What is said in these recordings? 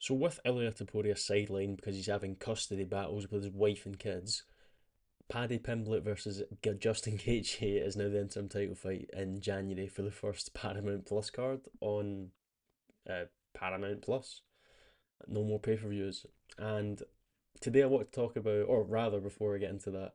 So with Ilya Taporia sidelined because he's having custody battles with his wife and kids, Paddy Pimblett versus Justin Gaethje is now the interim title fight in January for the first Paramount Plus card on uh, Paramount Plus. No more pay-per-views. And today I want to talk about, or rather before I get into that,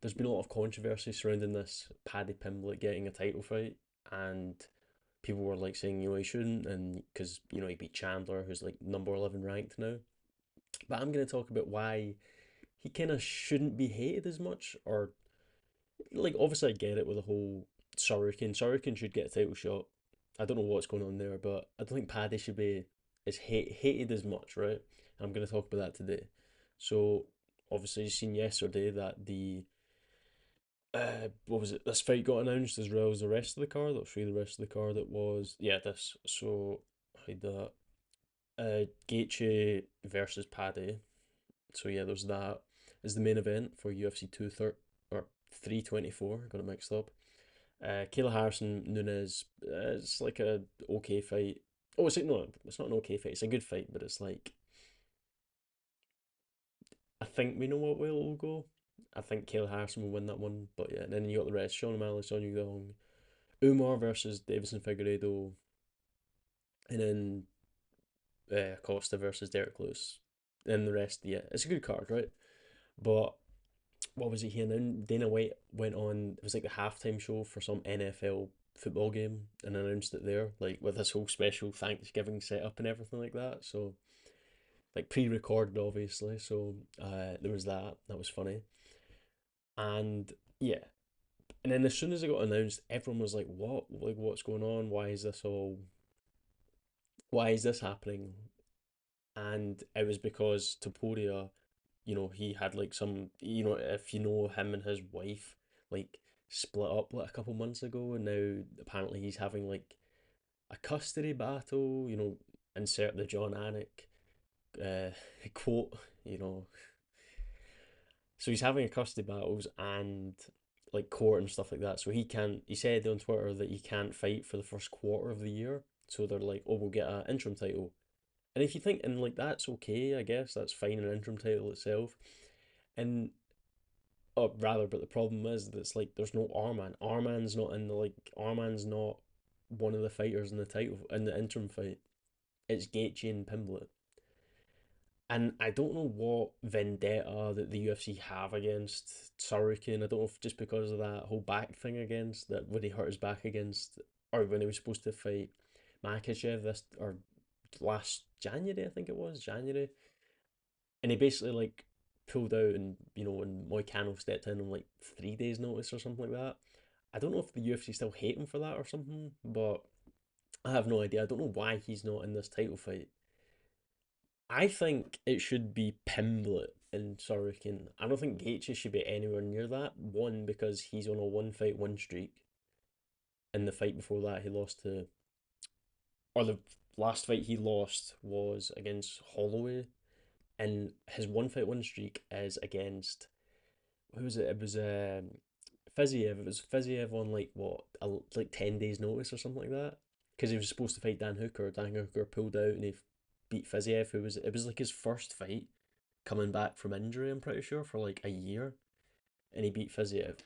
there's been a lot of controversy surrounding this Paddy Pimblett getting a title fight, and people were like saying, he shouldn't, and because, he beat Chandler, who's like number 11 ranked now. But I'm going to talk about why he kind of shouldn't be hated as much, or like, obviously, I get it with the whole Sorokin. Sorokin should get a title shot. I don't know what's going on there, but I don't think Paddy should be hated as much, right? I'm going to talk about that today. So, obviously, you seen yesterday that the what was it? This fight got announced as well as the rest of the card. I'll show you the rest of the card. It was this. So, hide that. Gaethje versus Paddy. So yeah, there's that. Is the main event for UFC 230 or 324. Got it mixed up. Kayla Harrison Nunes. It's like a okay fight. Oh, it's like, no, it's not an okay fight. It's a good fight, but it's like, I think we know what way it'll go. I think Kayla Harrison will win that one. But yeah, and then you got the rest: Sean O'Malley, Sonya Yudong, Umar versus Davison Figueiredo, and then Costa versus Derek Lewis. And the rest, yeah, it's a good card, right? But what was it here now? Dana White went on, it was like the halftime show for some NFL football game and announced it there, like with this whole special Thanksgiving setup and everything like that. So, like pre recorded, obviously. So, there was that. That was funny. And yeah. And then as soon as it got announced, everyone was like, what? Like, what's going on? Why is this happening? And it was because Taporia, he had like some, if you know him and his wife, like split up like a couple months ago, and now apparently he's having like a custody battle, insert the John Anik uh, quote, you know. So he's having a custody battles and like court and stuff like that. So he said on Twitter that he can't fight for the first quarter of the year. So they're like, oh, we'll get an interim title. And if you think, and like that's okay, I guess that's fine, an interim title itself. And rather, but the problem is that it's like there's no Arman. Arman's not in the like Arman's not one of the fighters in the title in the interim fight. It's Gaethje and Pimblett. And I don't know what vendetta that the UFC have against Sorokin. I don't know if just because of that whole back thing against that when he hurt his back against, or when he was supposed to fight Makachev this or last January, I think it was January, and he basically like pulled out, and and Moicano stepped in on like 3 days notice or something like that. I don't know if the UFC still hate him for that or something, but I have no idea. I don't know why he's not in this title fight. I think it should be Pimblett and Sorokin. I don't think Gaethje should be anywhere near that. One, because he's on a one fight win streak. In the fight before that, he lost to, or the last fight he lost was against Holloway, and his one fight win streak is against, who was it? It was Fiziev. It was Fiziev on like what, like 10 days notice or something like that. Because he was supposed to fight Dan Hooker. Dan Hooker pulled out and he beat Fiziev. Who was, it was like his first fight coming back from injury. I'm pretty sure for like a year, and he beat Fiziev.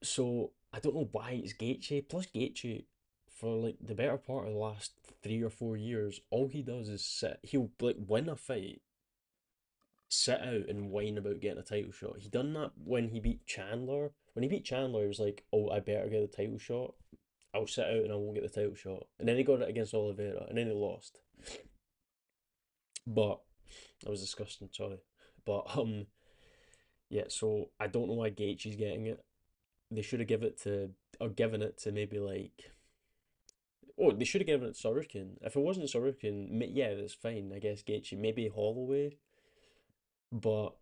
So I don't know why it's Gaethje. Plus Gaethje, for like the better part of the last 3 or 4 years, all he does is sit. He'll like win a fight, sit out and whine about getting a title shot. He done that when he beat Chandler. When he beat Chandler, he was like, "Oh, I better get a title shot. I'll sit out and I won't get the title shot." And then he got it against Oliveira, and then he lost. But that was disgusting. Sorry, but yeah. So I don't know why Gaethje's getting it. They should have given it to maybe like. Oh, they should have given it to Sorokin. If it wasn't Sorokin, yeah, that's fine. I guess Gaethje, maybe Holloway, but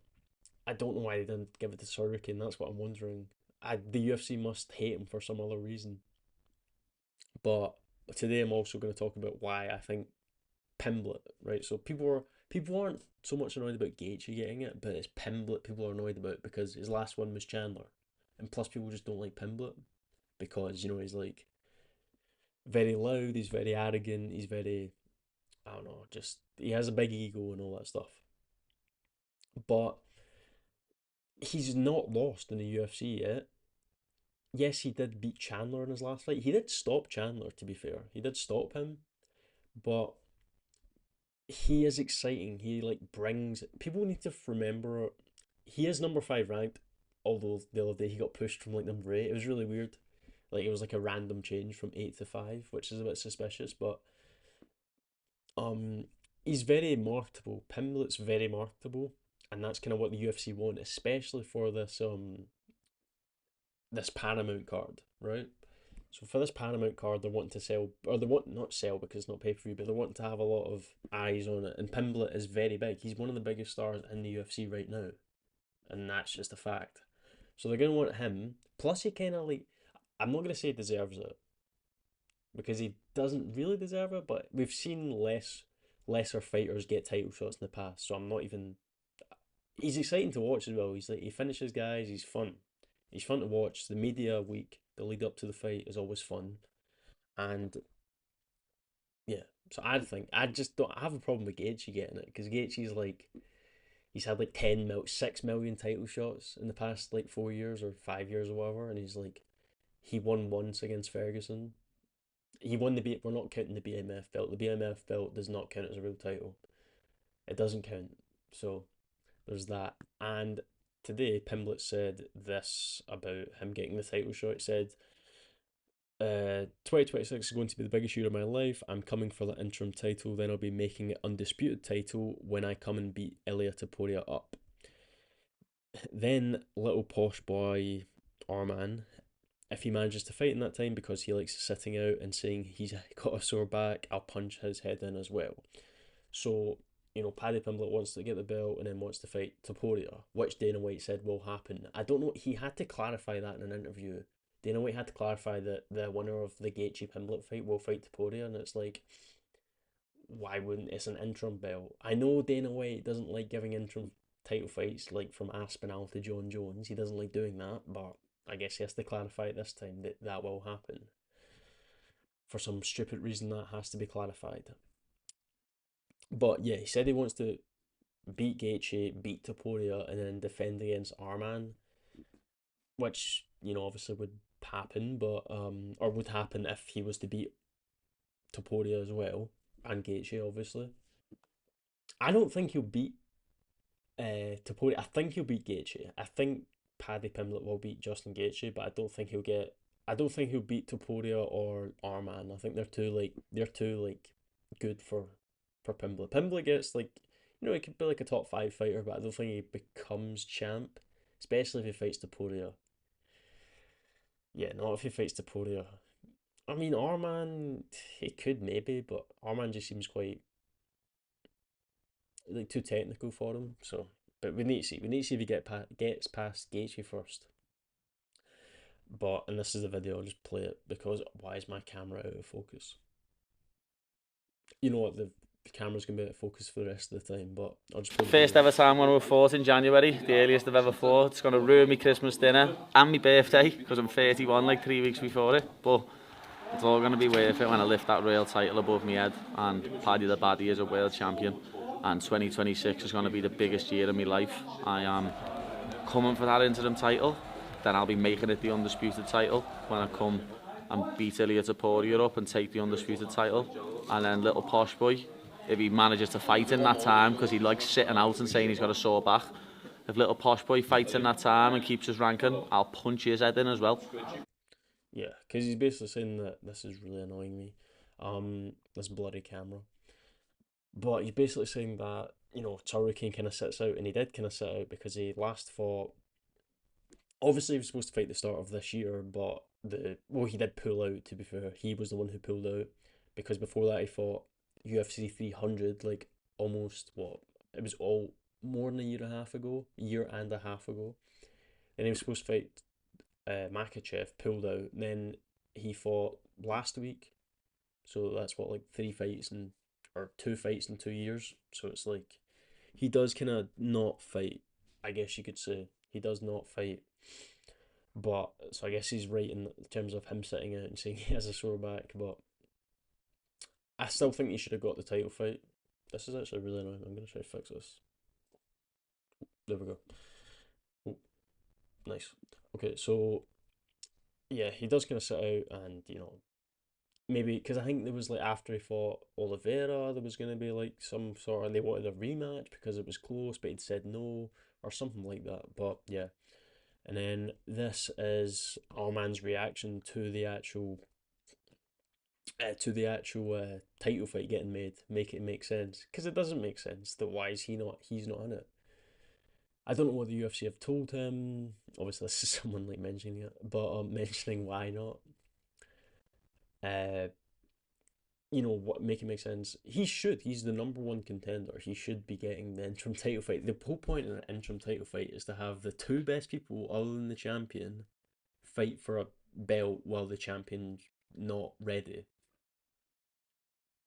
I don't know why they didn't give it to Sorokin. That's what I'm wondering. The UFC must hate him for some other reason. But today I'm also going to talk about why I think Pimblett, right? So people aren't so much annoyed about Gaethje getting it, but it's Pimblett people are annoyed about because his last one was Chandler, and plus people just don't like Pimblett because he's like very loud, he's very arrogant, he's very I don't know, just he has a big ego and all that stuff. But he's not lost in the UFC yet. Yes, he did beat Chandler in his last fight. He did stop Chandler, to be fair. He did stop him, but he is exciting. He like brings people need to remember he is number five ranked, although the other day he got pushed from like number eight. It was really weird. Like it was like a random change from eight to five, which is a bit suspicious, but um he's very marketable. Pimblett's very marketable, and that's kind of what the UFC want, especially for this Paramount card, right? So for this Paramount card, they're wanting to sell, or they want not sell because it's not pay per view, but they want to have a lot of eyes on it. And Pimblett is very big. He's one of the biggest stars in the UFC right now, and that's just a fact. So they're gonna want him. Plus, he kind of like, I'm not gonna say he deserves it because he doesn't really deserve it, but we've seen lesser fighters get title shots in the past. So I'm not even. He's exciting to watch as well. He's like he finishes guys. He's fun. He's fun to watch. The media week, the lead up to the fight is always fun. And yeah, so I think I just don't have a problem with Gaethje getting it because Gaethje's like he's had like 6 million title shots in the past like 4 years or 5 years or whatever, and he's like he won once against Ferguson. He won the B. We're not counting the BMF belt. The BMF belt does not count as a real title. It doesn't count. So there's that. And today Pimblett said this about him getting the title shot. He said 2026 is going to be the biggest year of my life. I'm coming for the interim title, then I'll be making it undisputed title when I come and beat Ilia Taporia up. Then little posh boy Arman, if he manages to fight in that time because he likes sitting out and saying he's got a sore back, I'll punch his head in as well. So, Paddy Pimblett wants to get the belt and then wants to fight Taporia, which Dana White said will happen. I don't know, he had to clarify that in an interview. Dana White had to clarify that the winner of the Gaethje Pimblett fight will fight Taporia, and it's like, why wouldn't it's an interim belt? I know Dana White doesn't like giving interim title fights like from Aspinall to John Jones. He doesn't like doing that, but I guess he has to clarify it this time that that will happen. For some stupid reason, that has to be clarified. But yeah, he said he wants to beat Gaethje, beat Taporia, and then defend against Arman, which obviously would happen, but or would happen if he was to beat Taporia as well and Gaethje, obviously. I don't think he'll beat Taporia. I think he'll beat Gaethje. I think Paddy Pimblett will beat Justin Gaethje, but I don't think he'll get. I don't think he'll beat Taporia or Arman. I think they're too good for Pimblett. Pimblett gets like he could be like a top five fighter, but I don't think he becomes champ, especially if he fights Taporia. Yeah, not if he fights Taporia. I mean, Arman, he could maybe, but Arman just seems quite like too technical for him. So, but we need to see. We need to see if he gets past Gaethje first. But and this is the video. I'll just play it because why is my camera out of focus? You know what? The camera's gonna be out of focus for the rest of the time. But I'll just play the First video. ever time when I fought in January, the earliest I've ever fought. It's going to ruin my Christmas dinner and my birthday because I'm 31 like 3 weeks before it. But it's all going to be worth it when I lift that real title above my head and Paddy the Baddy is a world champion. And 2026 is going to be the biggest year of my life. I am coming for that interim title. Then I'll be making it the undisputed title when I come and beat Ilia Taporia up and take the undisputed title. And then little posh boy, if he manages to fight in that time, because he likes sitting out and saying he's got a sore back, if little posh boy fights in that time and keeps his ranking, I'll punch his head in as well. Yeah, because he's basically saying that this is really annoying me. This bloody camera. But he's basically saying that Turricane kind of sits out, and he did kind of sit out because he last fought. Obviously, he was supposed to fight the start of this year, but he did pull out. To be fair, he was the one who pulled out because before that he fought UFC 300, like almost what it was all more than a year and a half ago, year and a half ago. And he was supposed to fight Makachev, pulled out. And then he fought last week, so that's what like 3 fights and or 2 fights in 2 years. So it's like he does kind of not fight. I guess you could say he does not fight. But so I guess he's right in terms of him sitting out and saying he has a sore back. But I still think he should have got the title fight. This is actually really annoying. I'm gonna try to fix this. There we go. Oh, nice. Okay, so yeah, he does kind of sit out, and maybe because I think there was like after he fought Oliveira, there was gonna be like some sort of they wanted a rematch because it was close, but he'd said no or something like that. But yeah, and then this is our man's reaction to the actual title fight getting made. Make it make sense because it doesn't make sense. That why is he's not in it. I don't know what the UFC have told him. Obviously, this is someone like mentioning it, but mentioning why not. Uh, what make it make sense. He should. He's the number one contender. He should be getting the interim title fight. The whole point of an interim title fight is to have the two best people, other than the champion, fight for a belt while the champion's not ready.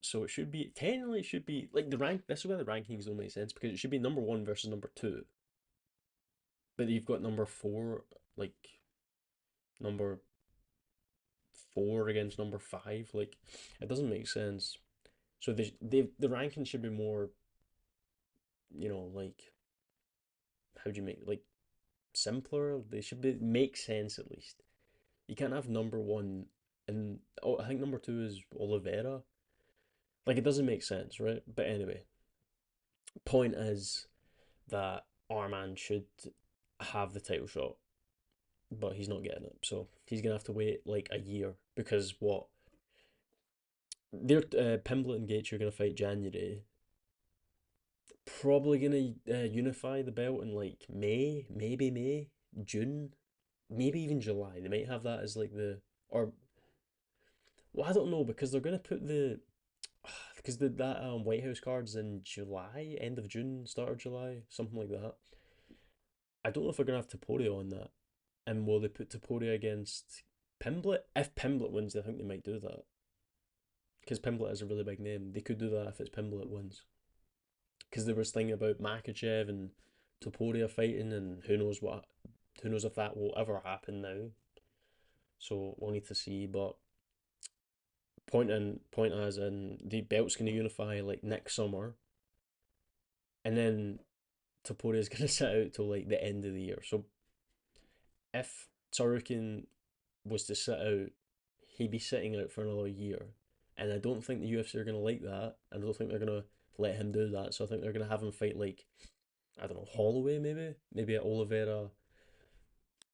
So it should be technically it should be like the rank. This is where the rankings don't make sense because it should be number one versus number two, but you've got number four, like number four against number five. Like it doesn't make sense. So the ranking should be more, like how do you make like simpler? They should be make sense at least. You can't have number one and I think number two is Oliveira. Like it doesn't make sense, right? But anyway, point is that our man should have the title shot, but he's not getting it. So he's gonna have to wait like a year because what they're Pimblett and Gaethje are gonna fight January. Probably gonna unify the belt in like May, maybe May, June, maybe even July. They might have that as like the or well, I don't know because they're gonna put the because that White House card's in July, end of June, start of July, something like that. I don't know if they're gonna have Taporia on that, and will they put Taporia against Pimblett? If Pimblett wins, I think they might do that because Pimblett is a really big name. They could do that if it's Pimblett wins because there was thing about Makachev and Topuria fighting, and who knows if that will ever happen now. So we'll need to see. But point as in the belt's going to unify like next summer, and then Topuria's going to sit out till like the end of the year. So if Tsarukin was to sit out, he'd be sitting out for another year. And I don't think the UFC are going to like that. I don't think they're going to let him do that. So I think they're going to have him fight like I don't know, Holloway maybe, maybe a Oliveira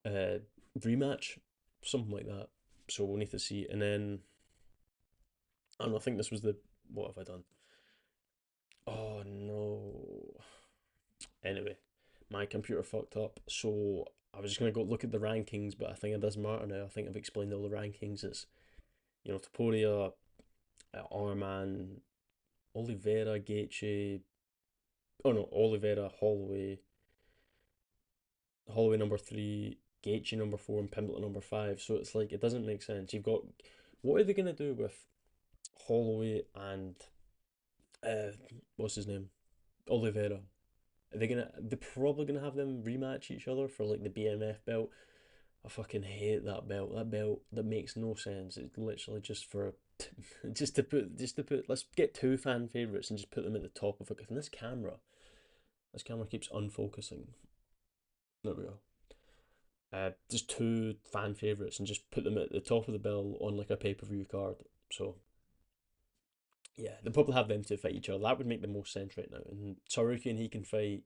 uh, rematch, something like that. So we'll need to see. And then I don't know. I think this was the what have I done? Oh no. Anyway, my computer fucked up. So I was just gonna go look at the rankings, but I think it doesn't matter now. I think I've explained all the rankings. It's Topuria, Arman, Oliveira, Gaethje. Oh no, Oliveira, Holloway number three, Gaethje number four, and Pimblett number five. So it's like it doesn't make sense. You've got what are they gonna do with Holloway and uh, what's his name, Oliveira? They're probably gonna have them rematch each other for like the BMF belt. I fucking hate that belt. That belt that makes no sense. It's literally just for just to put. Let's get two fan favorites and just put them at the top of it. And this camera keeps unfocusing. There we go. Just two fan favorites and just put them at the top of the bill on like a pay per view card. So yeah, they'll probably have them to fight each other. That would make the most sense right now. And Sorokin he can fight.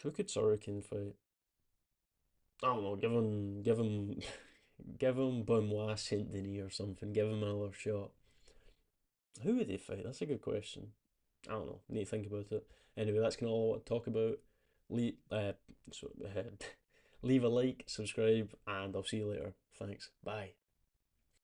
Who could Sorokin fight? I don't know. give him Benoit Saint Denis or something. Give him another shot. Who would they fight? That's a good question. I don't know. Need to think about it. Anyway, that's kind of all I want to talk about. Leave, so, leave a like, subscribe, and I'll see you later. Thanks. Bye.